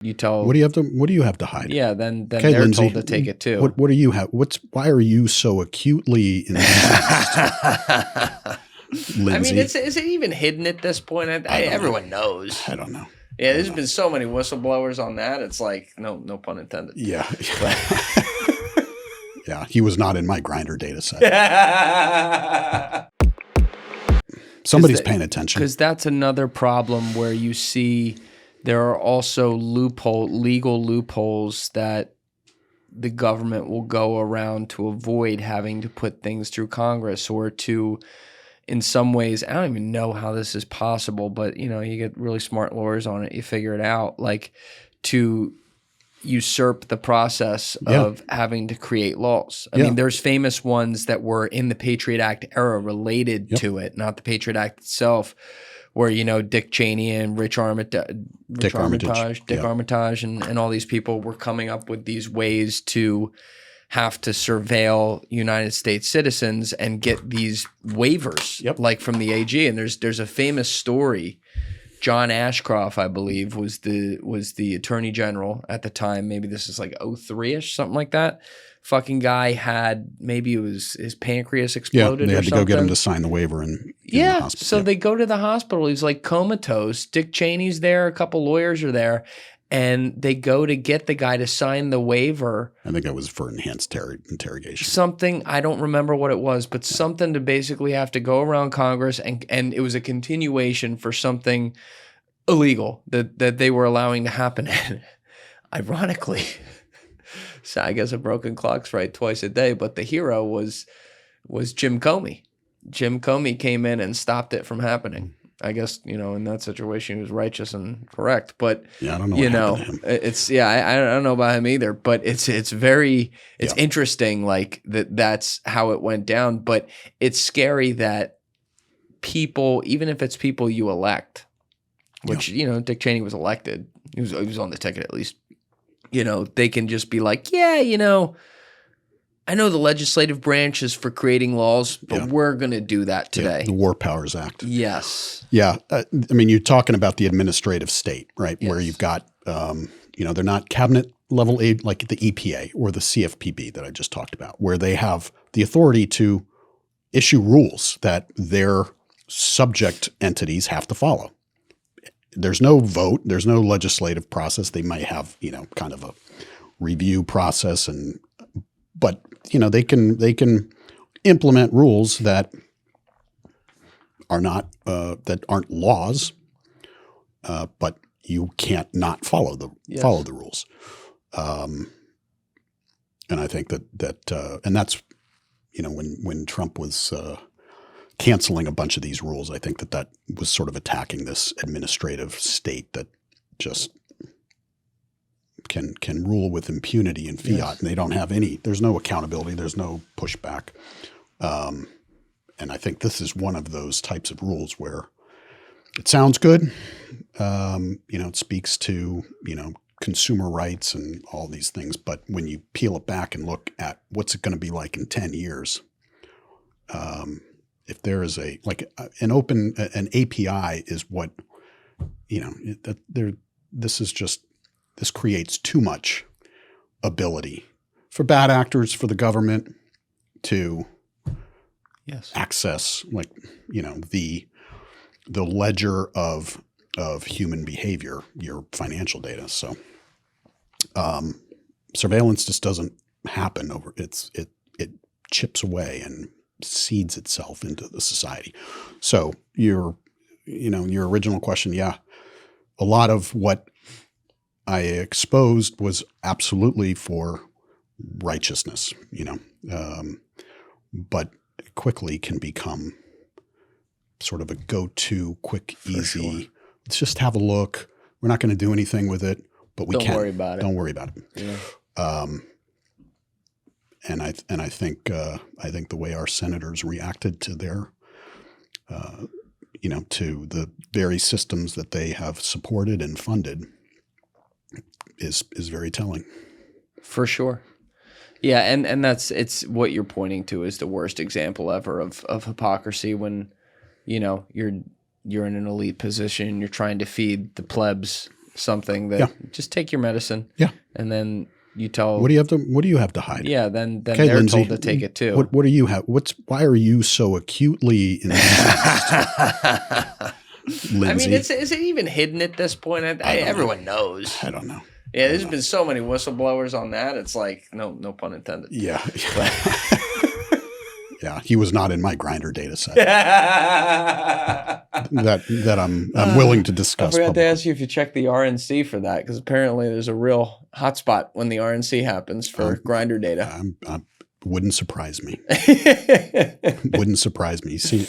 You tell. What do you have to hide? Yeah, then Okay, they're Lindsay, told to take it too. What do you have? Why are you so acutely incensed? Lindsay? I mean, is it even hidden at this point? Everyone knows. I don't know. Yeah, there's been so many whistleblowers on that. It's like, no pun intended. Yeah. Yeah, he was not in my Grindr data set. Somebody's paying attention. Because that's another problem where you see there are also legal loopholes that the government will go around to avoid having to put things through Congress, or to, in some ways, I don't even know how this is possible, but you get really smart lawyers on it, you figure it out, like to usurp the process of having to create laws. I mean, there's famous ones that were in the Patriot Act era related to it, not the Patriot Act itself, where, Dick Cheney and Dick Armitage and all these people were coming up with these ways to have to surveil United States citizens and get these waivers, like from the AG. And there's a famous story. John Ashcroft, I believe, was the Attorney General at the time. Maybe this is like 03-ish, something like that. Fucking guy had, maybe it was his pancreas exploded. They had to something. go get him to sign the waiver in the hospital. So they go to the hospital. He's like comatose. Dick Cheney's there. A couple lawyers are there. And they go to get the guy to sign the waiver. I think it was for enhanced interrogation. Something, I don't remember what it was, but something to basically have to go around Congress, and it was a continuation for something illegal that they were allowing to happen. And ironically, so I guess a broken clock's right twice a day, but the hero was Jim Comey. Jim Comey came in and stopped it from happening. I guess, in that situation, he was righteous and correct. But, I don't know what happened to him. It's, I don't know about him either. But it's interesting, like, that's how it went down. But it's scary that people, even if it's people you elect, which, Dick Cheney was elected. He was on the ticket at least. They can just be like, I know the legislative branch is for creating laws, but we're going to do that today. The War Powers Act. Yes. Yeah. I mean, you're talking about the administrative state, right? Yes. Where you've got, they're not cabinet level aid like the EPA or the CFPB that I just talked about, where they have the authority to issue rules that their subject entities have to follow. There's no vote. There's no legislative process. They might have, kind of a review process, but they can implement rules that are not that aren't laws, but you can't not follow the rules. And I think that and that's when Trump was canceling a bunch of these rules, I think that was sort of attacking this administrative state that just can rule with impunity and fiat, and they don't have there's no accountability, there's no pushback. And I think this is one of those types of rules where it sounds good. It speaks to, consumer rights and all these things. But when you peel it back and look at what's it going to be like in 10 years, if there is an API is what, this creates too much ability for bad actors, for the government to access, the ledger of human behavior, your financial data. So surveillance just doesn't happen over. It chips away and seeds itself into the society. So your original question, a lot of what I exposed was absolutely for righteousness, but quickly can become sort of a go-to, quick, easy. Sure. Let's just have a look. We're not going to do anything with it, but we can. Don't worry about it. Don't worry about it. Yeah. And I think the way our senators reacted to their, to the very systems that they have supported and funded is very telling. For sure. Yeah, and it's what you're pointing to is the worst example ever of hypocrisy when, you're in an elite position, you're trying to feed the plebs something that just take your medicine. Yeah. And then you tell. What do you have to hide? Yeah. Then Okay, they're Lindsay, told to take it too. What do you have? Why are you so acutely incensed? Lindsay? I mean, is it even hidden at this point? Everyone knows. I don't know. Yeah, there's been so many whistleblowers on that. It's like, no pun intended. Yeah. Yeah, he was not in my Grindr data set. that I'm willing to discuss. I forgot publicly. to ask you if you checked the RNC for that, because apparently there's a real hotspot when the RNC happens for Grindr data. Wouldn't surprise me. Wouldn't surprise me. See,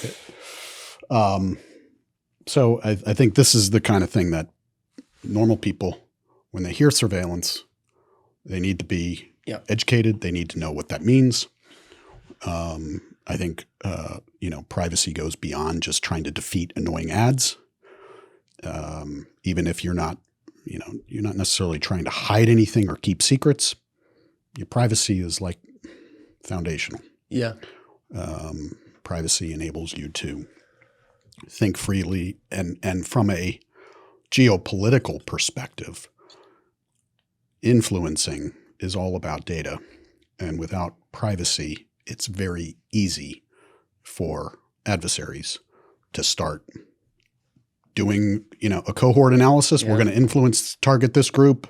so I think this is the kind of thing that normal people, when they hear surveillance, they need to be educated. They need to know what that means. I think, privacy goes beyond just trying to defeat annoying ads. Even if you're not necessarily trying to hide anything or keep secrets, your privacy is like foundational. Yeah. Privacy enables you to think freely, and from a geopolitical perspective, influencing is all about data, and without privacy, it's very easy for adversaries to start doing, a cohort analysis. We're going to target this group.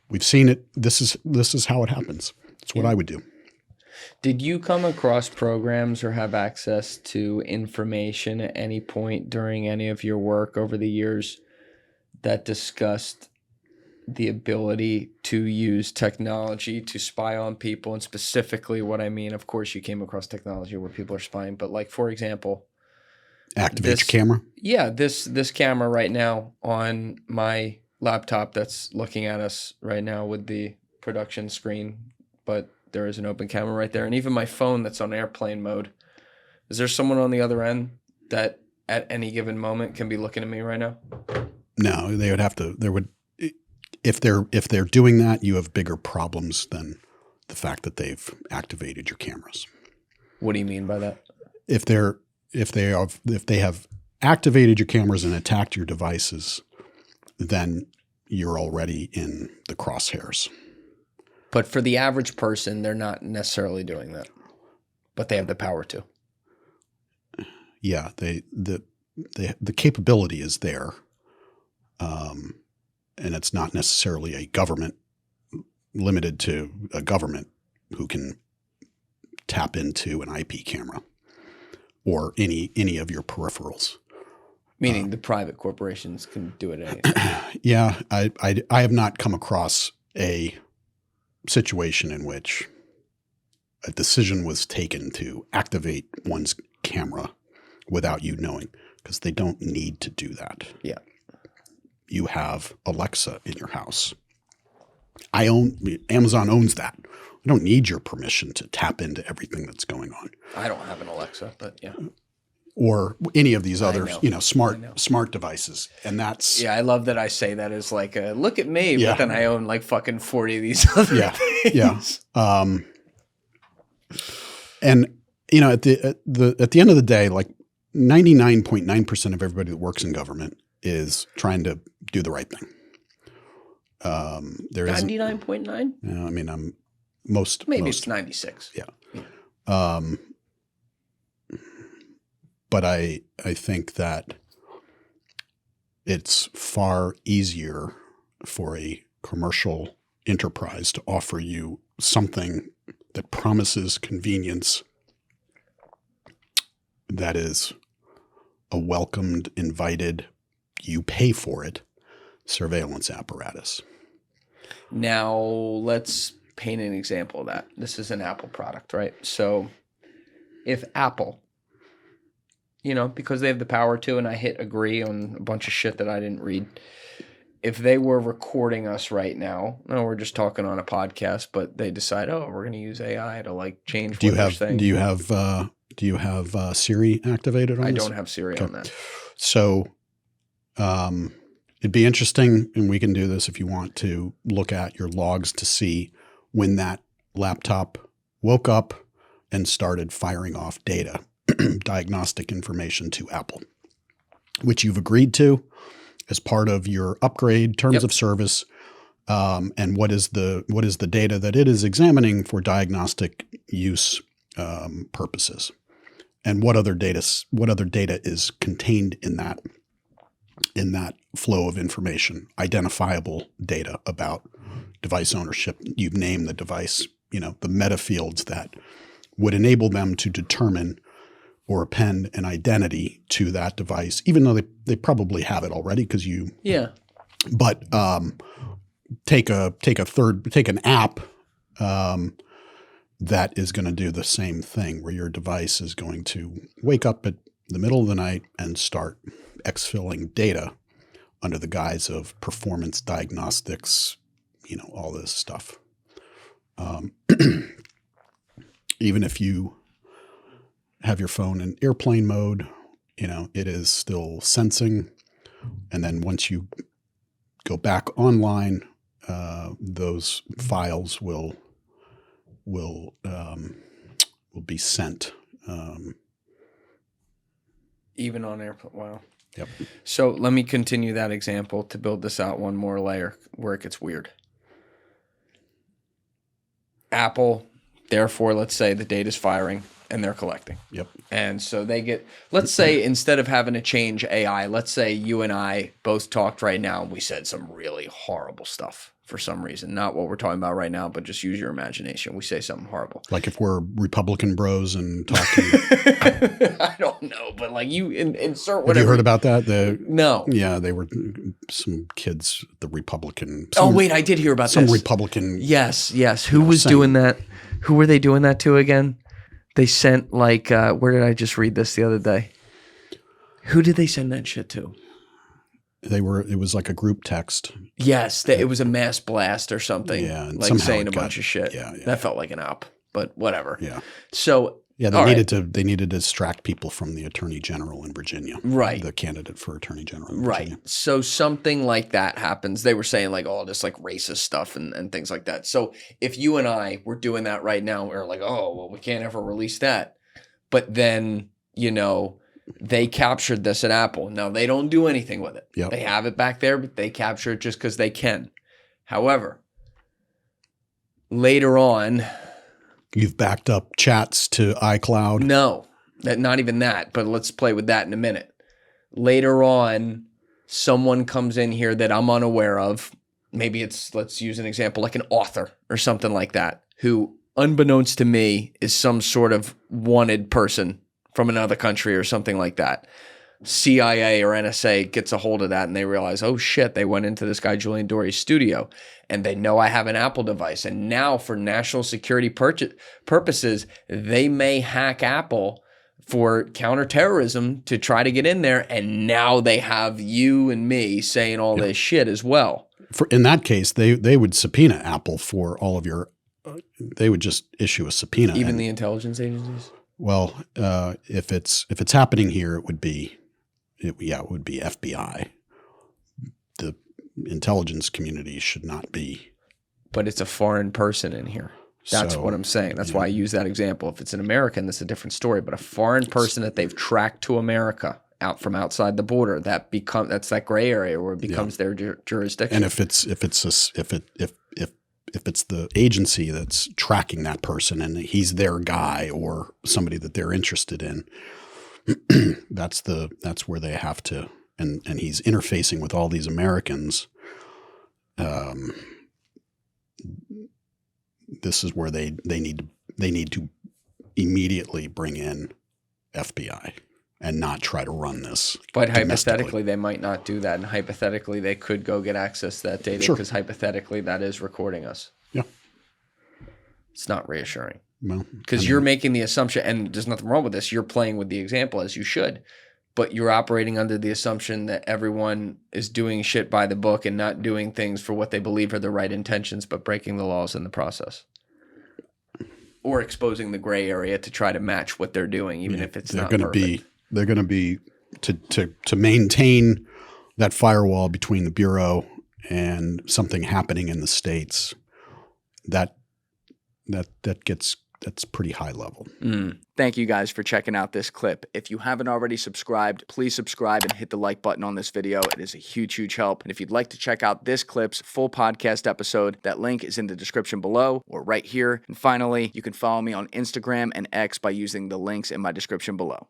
We've seen it. This is how it happens. That's what I would do. Did you come across programs or have access to information at any point during any of your work over the years that discussed the ability to use technology to spy on people? And specifically what I mean, of course, you came across technology where people are spying, but like, for example, activate your camera. Yeah. This camera right now on my laptop that's looking at us right now with the production screen, but there is an open camera right there. And even my phone that's on airplane mode. Is there someone on the other end that at any given moment can be looking at me right now? No, they would have to, if they're doing that, you have bigger problems than the fact that they've activated your cameras. What do you mean by that? If they have activated your cameras and attacked your devices, then you're already in the crosshairs. But for the average person, they're not necessarily doing that, but they have the power to. Yeah, the capability is there. And it's not necessarily a government, limited to a government who can tap into an IP camera or any of your peripherals. Meaning the private corporations can do it anything. Yeah, I have not come across a situation in which a decision was taken to activate one's camera without you knowing, because they don't need to do that. Yeah. You have Alexa in your house. Amazon owns that. I don't need your permission to tap into everything that's going on. I don't have an Alexa, but yeah. Or any of these other, smart devices. And that's... Yeah, I love that I say that as like a, look at me, Yeah. but then I own like fucking 40 of these other things. Yeah. And, at the end of the day, like 99.9% of everybody that works in government is trying to do the right thing. There 99.9? I mean, It's 96. Yeah. But I think that it's far easier for a commercial enterprise to offer you something that promises convenience, that is a welcomed, invited, you pay for it surveillance apparatus. Now, let's paint an example of that. This is an Apple product, right? So if Apple, because they have the power to, and I hit agree on a bunch of shit that I didn't read, if they were recording us right now, no, we're just talking on a podcast, but they decide, we're going to use AI to like change what they're saying. Do you have Siri activated on this? I don't have Siri on that. So it'd be interesting, and we can do this if you want, to look at your logs to see when that laptop woke up and started firing off data, diagnostic information to Apple, which you've agreed to. as part of your upgrade terms of service, and what is the data that it is examining for diagnostic use purposes, and what other data is contained in that flow of information, identifiable data about device ownership. You've named the device, the meta fields that would enable them to determine or append an identity to that device, even though they probably have it already because you. Yeah. But take an app that is going to do the same thing, where your device is going to wake up at the middle of the night and start exfilling data under the guise of performance diagnostics, all this stuff. Even if you have your phone in airplane mode, it is still sensing. And then once you go back online, those files will be sent. Even on airplane. Wow. Yep. So let me continue that example to build this out one more layer where it gets weird. Apple, therefore, let's say the data's firing and they're collecting. Yep. And so they get, let's say instead of having to change AI, let's say you and I both talked right now and we said some really horrible stuff for some reason. Not what we're talking about right now, but just use your imagination. We say something horrible. Like if we're Republican bros and talking. I don't know, but like you insert whatever. Have you heard about that? No. Yeah, they were some kids, the Republican. Wait, I did hear about some this. Republican. Yes. Who was doing that? Who were they doing that to again? They sent like, where did I just read this the other day? Who did they send that shit to? It was like a group text. Yes, it was a mass blast or something. Yeah, and like saying a bunch of shit. Yeah. That felt like an op, but whatever. Yeah. So they needed to distract people from the Attorney General in Virginia. Right. The candidate for Attorney General in Virginia. Right. So something like that happens. They were saying like all this like racist stuff and things like that. So if you and I were doing that right now, we're like, oh, well, we can't ever release that. But then, they captured this at Apple. Now, they don't do anything with it. Yep. They have it back there, but they capture it just because they can. However, later on... You've backed up chats to iCloud? No, not even that, but let's play with that in a minute. Later on, someone comes in here that I'm unaware of. Maybe it's, let's use an example, like an author or something like that, who, unbeknownst to me, is some sort of wanted person from another country or something like that. CIA or NSA gets a hold of that and they realize, oh shit, they went into this guy Julian Dorey's studio and they know I have an Apple device. And now for national security purposes, they may hack Apple for counterterrorism to try to get in there. And now they have you and me saying all this shit as well. In that case, they would subpoena Apple for all of your, they would just issue a subpoena. Even the intelligence agencies? Well, if it's happening here, it would be FBI. The intelligence community should not be. But it's a foreign person in here. That's what I'm saying. That's why I use that example. If it's an American, that's a different story. But a foreign person that they've tracked to America out from outside the border, that's that gray area where it becomes their jurisdiction. And if it's the agency that's tracking that person and he's their guy or somebody that they're interested in, that's where they have to, and he's interfacing with all these Americans. This is where they need to immediately bring in FBI and not try to run this. But hypothetically, they might not do that. And hypothetically, they could go get access to that data because hypothetically, that is recording us. Yeah. It's not reassuring. Well, because you're making the assumption, and there's nothing wrong with this, you're playing with the example as you should, but you're operating under the assumption that everyone is doing shit by the book and not doing things for what they believe are the right intentions, but breaking the laws in the process. Or exposing the gray area to try to match what they're doing, even if it's not perfect. They're going to be to maintain that firewall between the Bureau and something happening in the States. That that's pretty high level. Thank you guys for checking out this clip. If you haven't already subscribed, please subscribe and hit the like button on this video. It is a huge, huge help. And if you'd like to check out this clip's full podcast episode, that link is in the description below or right here. And finally, you can follow me on Instagram and X by using the links in my description below.